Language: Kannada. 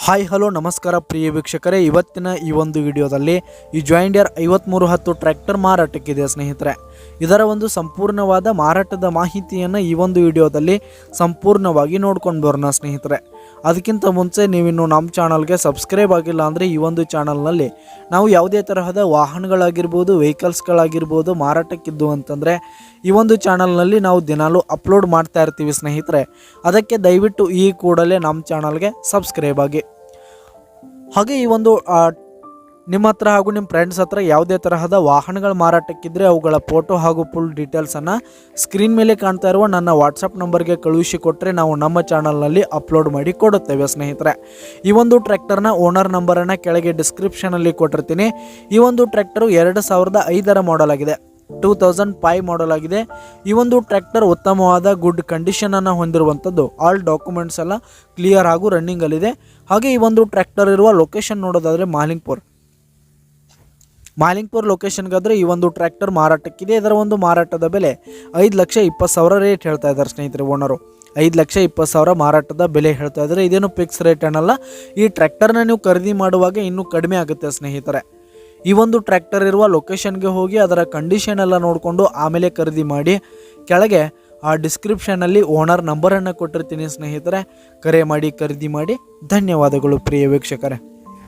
ಹಾಯ್ ಹಲೋ ನಮಸ್ಕಾರ ಪ್ರಿಯ ವೀಕ್ಷಕರೇ, ಇವತ್ತಿನ ಈ ಒಂದು ವಿಡಿಯೋದಲ್ಲಿ ಈ ಜಾಯಿಂಡಿಯರ್ 5310 ಟ್ರ್ಯಾಕ್ಟರ್ ಮಾರಾಟಕ್ಕಿದೆ ಸ್ನೇಹಿತರೆ. ಇದರ ಒಂದು ಸಂಪೂರ್ಣವಾದ ಮಾರಾಟದ ಮಾಹಿತಿಯನ್ನು ಈ ಒಂದು ವಿಡಿಯೋದಲ್ಲಿ ಸಂಪೂರ್ಣವಾಗಿ ನೋಡ್ಕೊಂಡು ಬರೋಣ ಸ್ನೇಹಿತರೆ. ಅದಕ್ಕಿಂತ ಮುಂಚೆ ನೀವಿನ್ನು ನಮ್ಮ ಚಾನಲ್ಗೆ ಸಬ್ಸ್ಕ್ರೈಬ್ ಆಗಿಲ್ಲ ಅಂದರೆ ಈ ಒಂದು ಚಾನಲ್ನಲ್ಲಿ ನಾವು ಯಾವುದೇ ತರಹದ ವಾಹನಗಳಾಗಿರ್ಬೋದು, ವೆಹಿಕಲ್ಸ್ಗಳಾಗಿರ್ಬೋದು ಮಾರಾಟಕ್ಕಿದ್ದು ಅಂತಂದರೆ ಈ ಒಂದು ಚಾನಲ್ನಲ್ಲಿ ನಾವು ದಿನಾಲೂ ಅಪ್ಲೋಡ್ ಮಾಡ್ತಾ ಇರ್ತೀವಿ ಸ್ನೇಹಿತರೆ. ಅದಕ್ಕೆ ದಯವಿಟ್ಟು ಈ ಕೂಡಲೇ ನಮ್ಮ ಚಾನಲ್ಗೆ ಸಬ್ಸ್ಕ್ರೈಬ್ ಆಗಿ. ಹಾಗೆ ಈ ಒಂದು ನಿಮ್ಮ ಹತ್ರ ಹಾಗೂ ನಿಮ್ಮ ಫ್ರೆಂಡ್ಸ್ ಹತ್ರ ಯಾವುದೇ ತರಹದ ವಾಹನಗಳ ಮಾರಾಟಕ್ಕಿದ್ರೆ ಅವುಗಳ ಫೋಟೋ ಹಾಗೂ ಫುಲ್ ಡೀಟೇಲ್ಸನ್ನು ಸ್ಕ್ರೀನ್ ಮೇಲೆ ಕಾಣ್ತಾ ಇರುವ ನನ್ನ ವಾಟ್ಸಪ್ ನಂಬರ್ಗೆ ಕಳುಹಿಸಿ ಕೊಟ್ಟರೆ ನಾವು ನಮ್ಮ ಚಾನಲ್ನಲ್ಲಿ ಅಪ್ಲೋಡ್ ಮಾಡಿ ಕೊಡುತ್ತೇವೆ ಸ್ನೇಹಿತರೆ. ಈ ಒಂದು ಟ್ರ್ಯಾಕ್ಟರ್ನ ಓನರ್ ನಂಬರನ್ನು ಕೆಳಗೆ ಡಿಸ್ಕ್ರಿಪ್ಷನಲ್ಲಿ ಕೊಟ್ಟಿರ್ತೀನಿ. ಈ ಒಂದು ಟ್ರ್ಯಾಕ್ಟರು 2005 ಮಾಡೆಲ್ ಆಗಿದೆ, 2005 ಮಾಡೆಲ್ ಆಗಿದೆ. ಈ ಒಂದು ಟ್ರ್ಯಾಕ್ಟರ್ ಉತ್ತಮವಾದ ಗುಡ್ ಕಂಡೀಷನನ್ನು ಹೊಂದಿರುವಂಥದ್ದು. ಆಲ್ ಡಾಕ್ಯುಮೆಂಟ್ಸ್ ಎಲ್ಲ ಕ್ಲಿಯರ್ ಹಾಗೂ ರನ್ನಿಂಗಲ್ಲಿದೆ. ಹಾಗೆ ಈ ಒಂದು ಟ್ರ್ಯಾಕ್ಟರ್ ಇರುವ ಲೊಕೇಶನ್ ನೋಡೋದಾದರೆ ಮಾಲಿಂಗ್ಪುರ್ ಲೊಕೇಶನ್ಗಾದರೆ ಈ ಒಂದು ಟ್ರ್ಯಾಕ್ಟರ್ ಮಾರಾಟಕ್ಕಿದೆ. ಇದರ ಒಂದು ಮಾರಾಟದ ಬೆಲೆ 5,20,000 ರೇಟ್ ಹೇಳ್ತಾ ಇದ್ದಾರೆ ಸ್ನೇಹಿತರೆ. ಓನರು 5,20,000 ಮಾರಾಟದ ಬೆಲೆ ಹೇಳ್ತಾ ಇದ್ದಾರೆ. ಇದೇನು ಫಿಕ್ಸ್ ರೇಟ್ ಏನಲ್ಲ. ಈ ಟ್ರ್ಯಾಕ್ಟರ್ನ ನೀವು ಖರೀದಿ ಮಾಡುವಾಗ ಇನ್ನೂ ಕಡಿಮೆ ಆಗುತ್ತೆ ಸ್ನೇಹಿತರೆ. ಈ ಒಂದು ಟ್ರ್ಯಾಕ್ಟರ್ ಇರುವ ಲೊಕೇಶನ್ಗೆ ಹೋಗಿ ಅದರ ಕಂಡೀಷನ್ ಎಲ್ಲ ನೋಡಿಕೊಂಡು ಆಮೇಲೆ ಖರೀದಿ ಮಾಡಿ. ಕೆಳಗೆ ಆ ಡಿಸ್ಕ್ರಿಪ್ಷನಲ್ಲಿ ಓನರ್ ನಂಬರನ್ನು ಕೊಟ್ಟಿರ್ತೀನಿ ಸ್ನೇಹಿತರೆ. ಕರೆ ಮಾಡಿ ಖರೀದಿ ಮಾಡಿ. ಧನ್ಯವಾದಗಳು ಪ್ರಿಯ ವೀಕ್ಷಕರೇ.